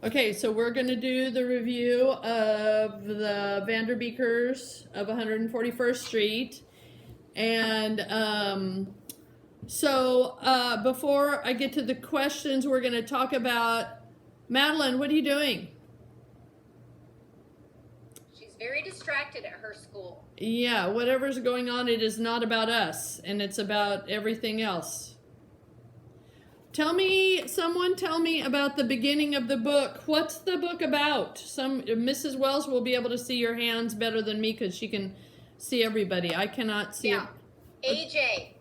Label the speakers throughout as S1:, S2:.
S1: Okay, so we're going to do the review of the Vanderbeekers of 141st Street. And before I get to the questions, we're going to talk about Madeline. What are you doing?
S2: She's very distracted at her school.
S1: Yeah, whatever's going on, it is not about us, and it's about everything else. Someone tell me about the beginning of the book. What's the book about? Mrs. Wells will be able to see your hands better than me because she can see everybody. I cannot see it.
S2: AJ.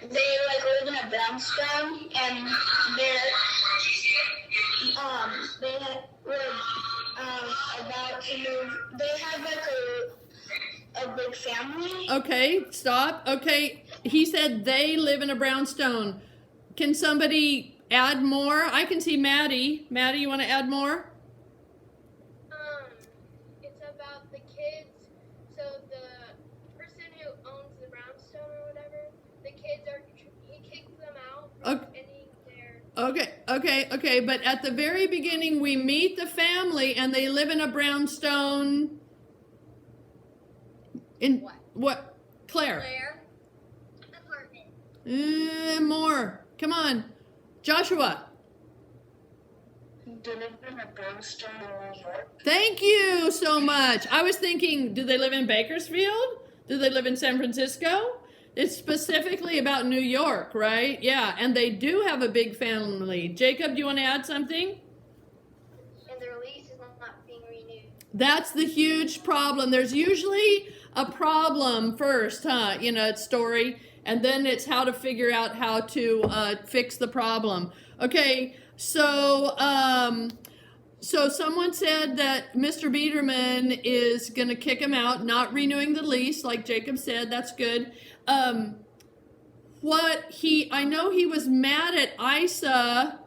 S3: They live in a brownstone, and they about to move. They have a big family.
S1: Okay, stop. Okay, he said they live in a brownstone. Can somebody add more? I can see Maddie. Maddie, you want to add more?
S4: It's about the kids. So the person who owns the brownstone or whatever, the kids he kicks them out from ending their.
S1: Okay. But at the very beginning, we meet the family, and they live in a brownstone. In what? Claire.
S3: Apartment.
S1: More. Come on, Joshua.
S3: They live in a brownstone in New York.
S1: Thank you so much. I was thinking, do they live in Bakersfield? Do they live in San Francisco? It's specifically about New York, right? Yeah, and they do have a big family. Jacob, do you want to add something?
S4: And their lease is not being renewed.
S1: That's the huge problem. There's usually a problem first, huh? It's story, and then it's how to figure out how to fix the problem. Okay, so someone said that Mr. Biederman is going to kick him out, not renewing the lease, like Jacob said. That's good. I know he was mad at Isa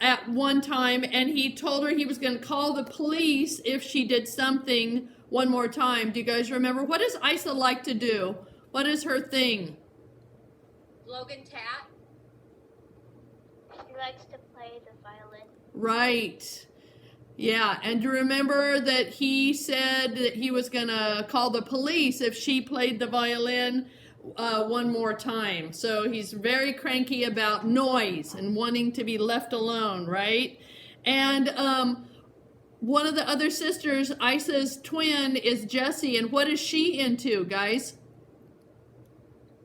S1: at one time, and he told her he was going to call the police if she did something one more time. Do you guys remember? What does Isa like to do? What is her thing?
S2: Logan Tat.
S4: She likes to play the violin.
S1: Right. Yeah, and do you remember that he said that he was going to call the police if she played the violin one more time. So he's very cranky about noise and wanting to be left alone, right? And one of the other sisters, Isa's twin, is Jessie. And what is she into, guys?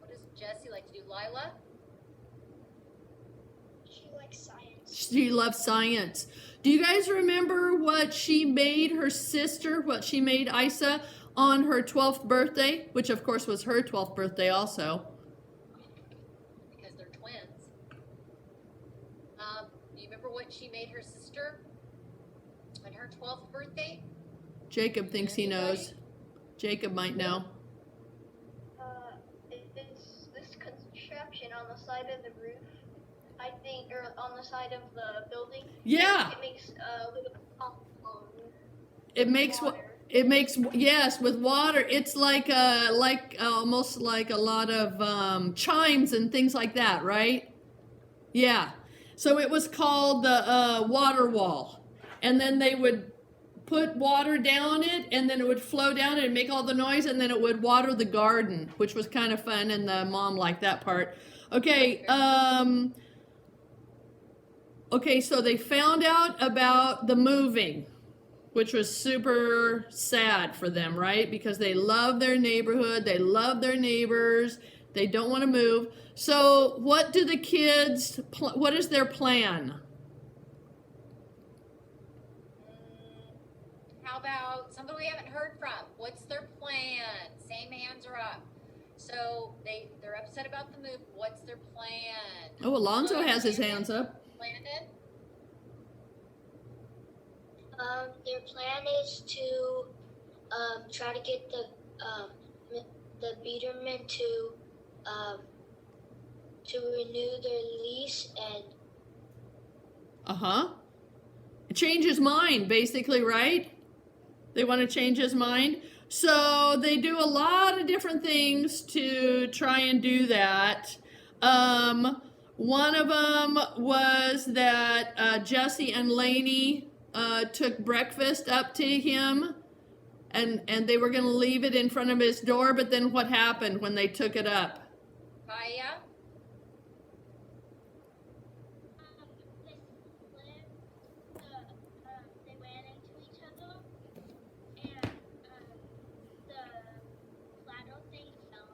S2: What does Jessie like to do? Lila?
S4: She likes science.
S1: She loves science. Do you guys remember what she made her sister, what she made Isa on her 12th birthday? Which, of course, was her 12th birthday also.
S2: Because they're twins. Do you remember what she made her sister on her 12th birthday?
S1: Jacob thinks he knows. Jacob might know.
S4: It's this construction on the side of the roof, I think, or on the side of the building.
S1: Yeah.
S4: It makes a little pop.
S1: It makes yes, with water. It's like almost like a lot of chimes and things like that, right? Yeah. So it was called the water wall, and then they would put water down it, and then it would flow down it and make all the noise, and then it would water the garden, which was kind of fun, and the mom liked that part. Okay. Okay, so they found out about the moving, which was super sad for them, right? Because they love their neighborhood, they love their neighbors, they don't want to move. So what do the kids, what is their plan?
S2: How about somebody we haven't heard from? What's their plan? Same hands are up. So they're upset about the move. What's their plan?
S1: Oh, Alonzo has his hands up.
S2: Landon?
S4: Their plan is to try to get the Biederman to renew their lease and
S1: Change his mind, basically, right? They want to change his mind. So they do a lot of different things to try and do that. One of them was that Jesse and Lainey took breakfast up to him, and they were going to leave it in front of his door, but then what happened when they took it up?
S2: Kaya?
S4: They slipped, they ran into each other, and the platter thing fell.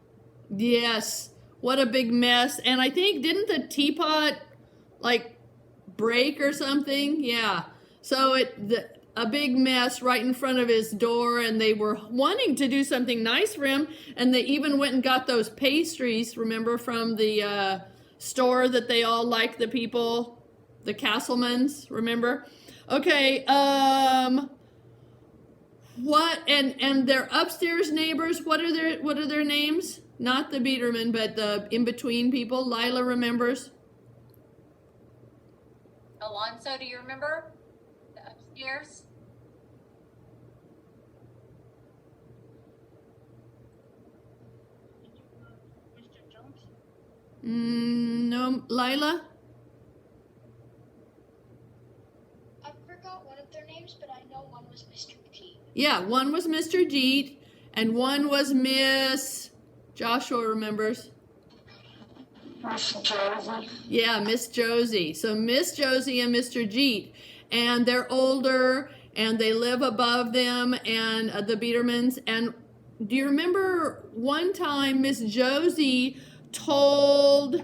S1: Yes, what a big mess. And I think, didn't the teapot like break or something? Yeah. So a big mess right in front of his door, and they were wanting to do something nice for him, and they even went and got those pastries, remember, from the store that they all like, the people, the Castlemans, remember? Okay, what, and their upstairs neighbors, what are their names? Not the Biederman, but the in-between people. Lila remembers.
S2: Alonso, do you remember? The upstairs?
S4: Mr. Jones?
S1: No, Lila?
S4: I forgot one of their names, but I know one was Mr. T.
S1: Yeah, one was Mr. Jeet, and one was Miss... Joshua remembers.
S3: Miss Josie.
S1: Yeah, Miss Josie. So Miss Josie and Mr. Jeet, and they're older, and they live above them, and the Biedermans. And do you remember one time Miss Josie told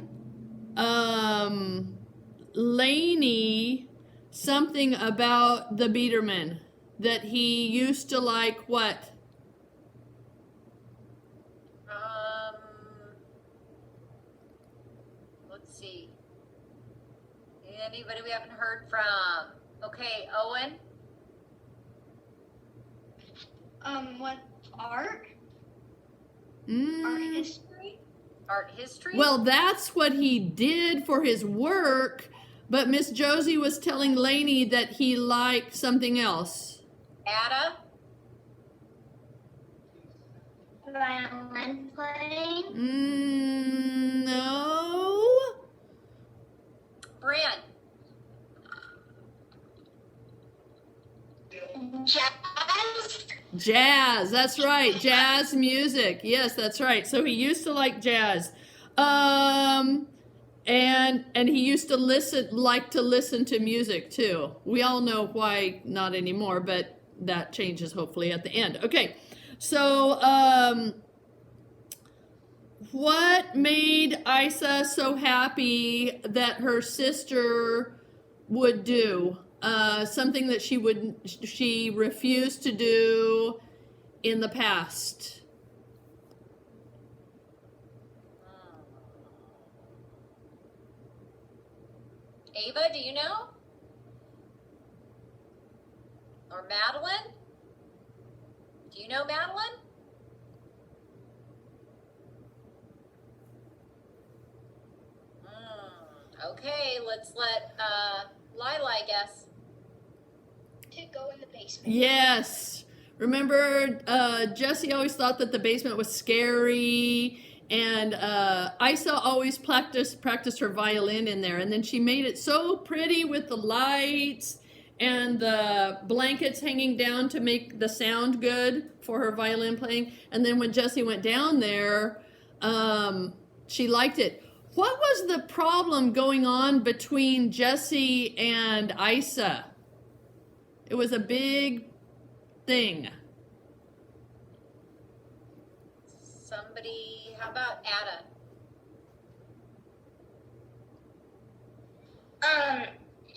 S1: Lainey something about the Biederman, that he used to like what?
S2: Let's see. Anybody we haven't heard from? Okay, Owen.
S4: What, art? Art
S1: Mm.
S4: history?
S2: Art history?
S1: Well, that's what he did for his work, but Miss Josie was telling Lainey that he liked something else.
S2: Ada?
S3: Violin playing.
S1: No.
S2: Bryn?
S3: Jazz.
S1: Jazz, that's right. Jazz music. Yes, that's right. So he used to like jazz. And he used to like to listen to music too. We all know why not anymore, but that changes hopefully at the end. Okay. So what made Isa so happy that her sister would do? Something that she refused to do in the past.
S2: Ava, do you know? Or Madeline? Do you know Madeline? Okay, let's let Lila, I guess.
S4: To go in the basement.
S1: Yes. Remember, Jessie always thought that the basement was scary, and Isa always practiced her violin in there, and then she made it so pretty with the lights and the blankets hanging down to make the sound good for her violin playing. And then when Jessie went down there, she liked it. What was the problem going on between Jessie and Isa? It was a big thing.
S2: Somebody, how about Ada?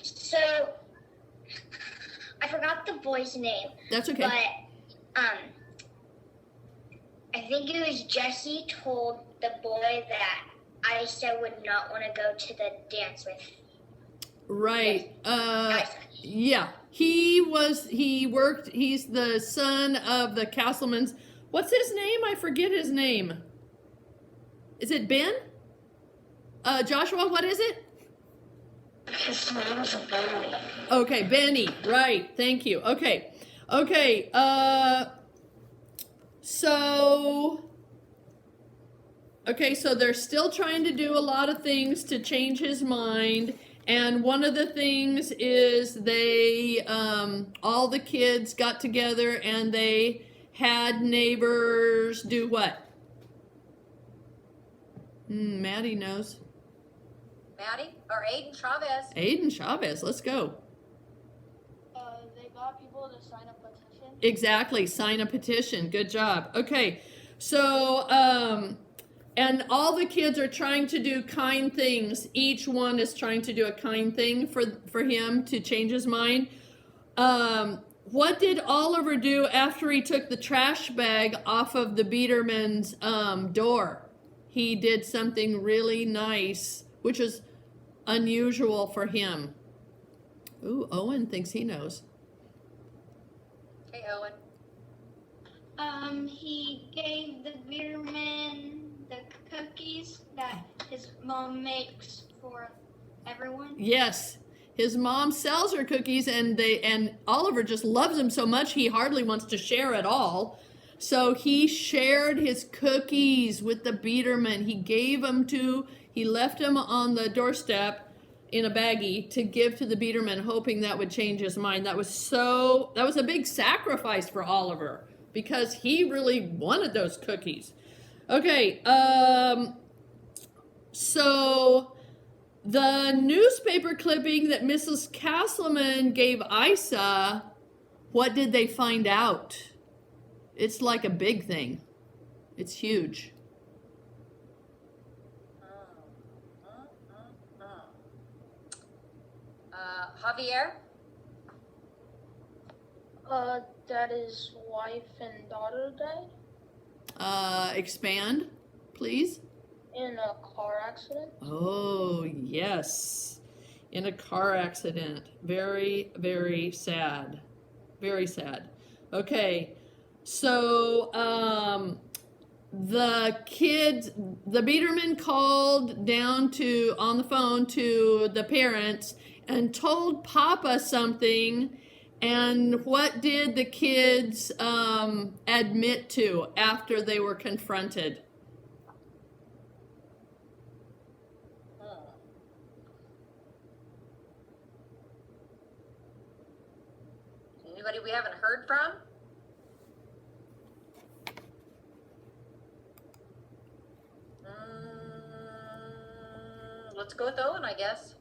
S3: So I forgot the boy's name,
S1: That's okay.
S3: but I think it was Jesse told the boy that Isa would not want to go to the dance with.
S1: Right.
S3: Isa.
S1: Yeah. He's the son of the Castlemans. What's his name? I forget his name. Is it Ben? Joshua, what is it?
S3: His name's Benny.
S1: Okay, Benny. Right. Thank you. Okay. So Okay, so they're still trying to do a lot of things to change his mind. And one of the things is they, all the kids got together and they had neighbors do what? Maddie knows.
S2: Maddie or Aiden Chavez?
S1: Aiden Chavez, let's go.
S4: They got people to sign a petition.
S1: Exactly, sign a petition. Good job. Okay, so, and all the kids are trying to do kind things. Each one is trying to do a kind thing for him to change his mind. What did Oliver do after he took the trash bag off of the Biederman's door? He did something really nice, which is unusual for him. Ooh, Owen thinks he knows.
S2: Hey, Owen.
S3: He gave the Beerman the cookies that his mom makes for everyone.
S1: Yes, his mom sells her cookies, and Oliver just loves them so much he hardly wants to share at all. So he shared his cookies with the Biederman. He left them on the doorstep in a baggie to give to the Biederman, hoping that would change his mind. That was a big sacrifice for Oliver because he really wanted those cookies. Okay, so the newspaper clipping that Mrs. Castleman gave Isa, what did they find out? It's like a big thing. It's huge.
S2: Javier?
S4: That his wife and daughter died
S1: Expand, please.
S4: in a car accident.
S1: Oh, yes. In a car accident. Very, very sad. Very sad. Okay. So, the Biederman called down on the phone to the parents and told Papa something. And what did the kids admit to after they were confronted?
S2: Anybody we haven't heard from? Let's go with Owen, I guess.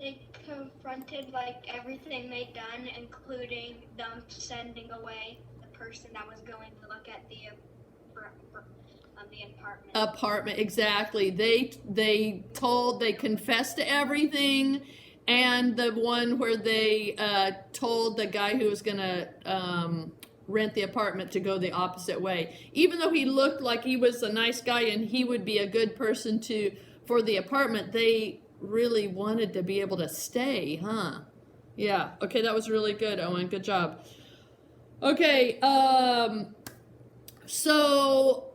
S3: They confronted like everything they'd done, including them sending away the person that was going to look at the apartment.
S1: Exactly. They confessed to everything, and the one where they told the guy who was gonna rent the apartment to go the opposite way, even though he looked like he was a nice guy and he would be a good person for the apartment. They really wanted to be able to stay, huh? Yeah. Okay, that was really good, Owen. Good job. Okay. So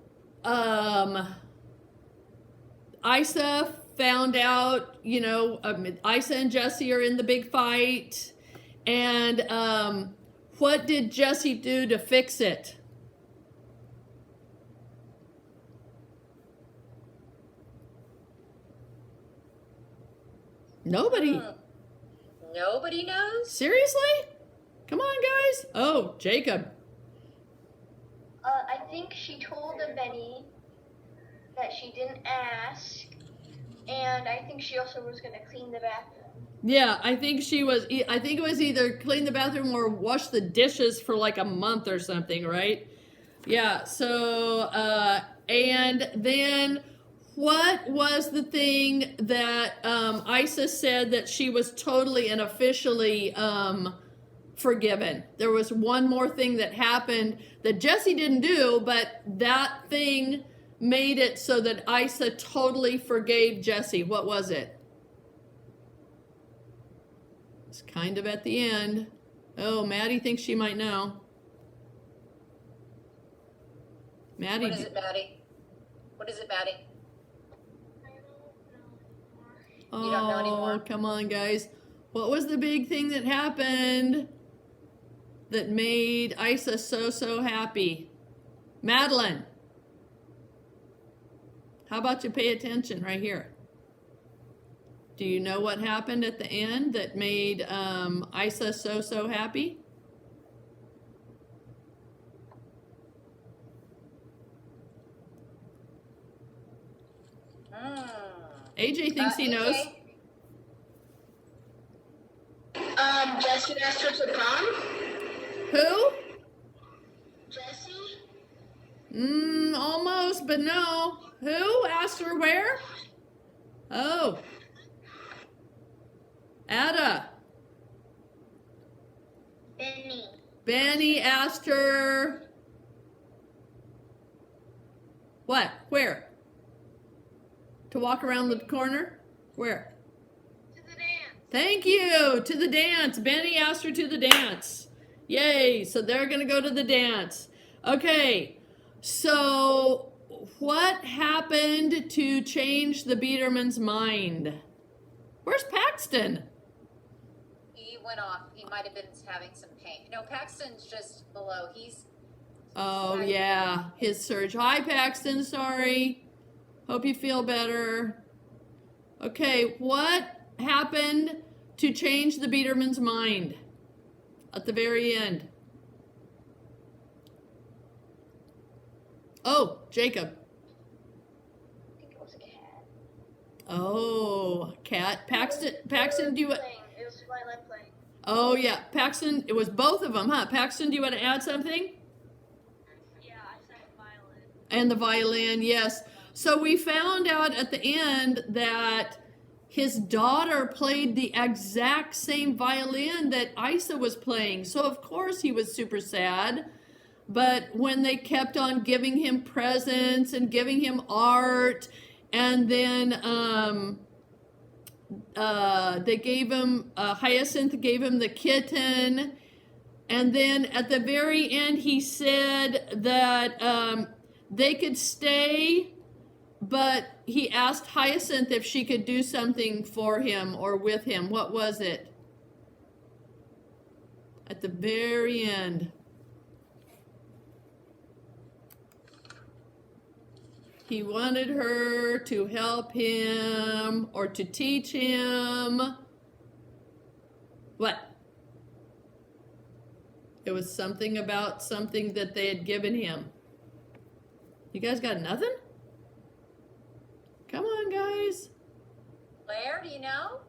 S1: Isa found out, Isa and Jesse are in the big fight, and what did Jesse do to fix it? Nobody.
S2: Nobody knows?
S1: Seriously? Come on, guys. Oh, Jacob.
S3: I think she told Benny that she didn't ask, and I think she also was going to clean the bathroom.
S1: Yeah, I think it was either clean the bathroom or wash the dishes for like a month or something, right? Yeah, so, and then what was the thing that Isa said that she was totally and officially forgiven? There was one more thing that happened that Jesse didn't do, but that thing made it so that Isa totally forgave Jesse. What was it? It's kind of at the end. Oh, Maddie thinks she might know. Maddie.
S2: What is it, Maddie? What is it, Maddie?
S1: Oh,
S2: You don't know anymore?
S1: Come on, guys. What was the big thing that happened that made Isa so happy? Madeline. How about you pay attention right here? Do you know what happened at the end that made Isa so happy? AJ thinks he knows.
S3: Jesse asked her to prom?
S1: Who?
S3: Jesse?
S1: Almost, but no. Who asked her where? Oh. Ada.
S3: Benny.
S1: Benny asked her. What? Where? To walk around the corner? Where?
S4: To the dance.
S1: Thank you. To the dance. Benny asked her to the dance. Yay. So they're going to go to the dance. Okay. So what happened to change the Biederman's mind? Where's Paxton?
S2: He went off. He might have been having some pain. No, Paxton's just below.
S1: Oh, yeah. His surge. Hi, Paxton. Sorry. Hope you feel better. Okay, what happened to change the Biederman's mind at the very end? Oh, Jacob.
S3: I think it was a cat.
S1: Oh, cat. Paxton, do you...
S3: It was violin playing.
S1: Oh, yeah. Paxton, it was both of them, huh? Paxton, do you want to add something?
S3: Yeah, I said violin.
S1: And the violin, yes. So we found out at the end that his daughter played the exact same violin that Isa was playing. So of course he was super sad. But when they kept on giving him presents and giving him art, and then they gave him, Hyacinth gave him the kitten, and then at the very end he said that they could stay, but he asked Hyacinth if she could do something for him or with him. What was it? At the very end. He wanted her to help him or to teach him. What? It was something about something that they had given him. You guys got nothing? Come on, guys.
S2: Claire, do you know?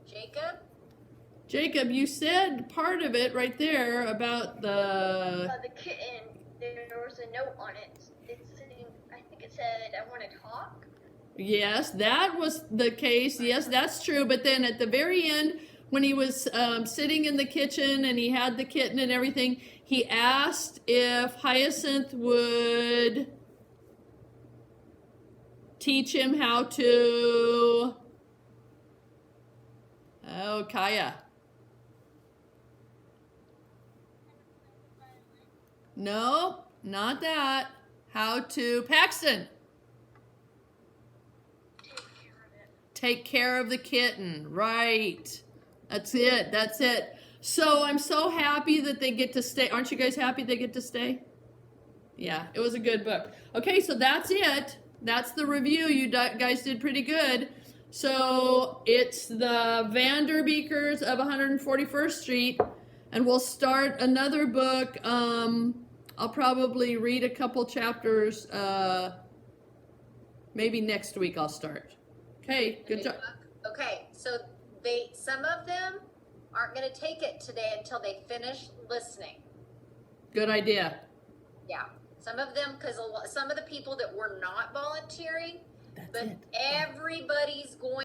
S2: Jacob?
S1: Jacob, you said part of it right there about the
S3: kitten, there was a note on it. It's saying, I think it said, I want to talk.
S1: Yes, that was the case. Yes, that's true. But then at the very end, when he was sitting in the kitchen and he had the kitten and everything, he asked if Hyacinth would teach him how to... Oh, Kaya. No, not that. How to... Paxton. Take care of the kitten. Right. That's it. That's it. So I'm so happy that they get to stay. Aren't you guys happy they get to stay? Yeah, it was a good book. Okay, so that's it. That's the review. You guys did pretty good. So it's the Vanderbeekers of 141st Street. And we'll start another book. I'll probably read a couple chapters. Maybe next week I'll start. Okay, good job.
S2: Okay, so some of them aren't going to take it today until they finish listening.
S1: Good idea.
S2: Yeah, some of them, because some of the people that were not volunteering, but everybody's going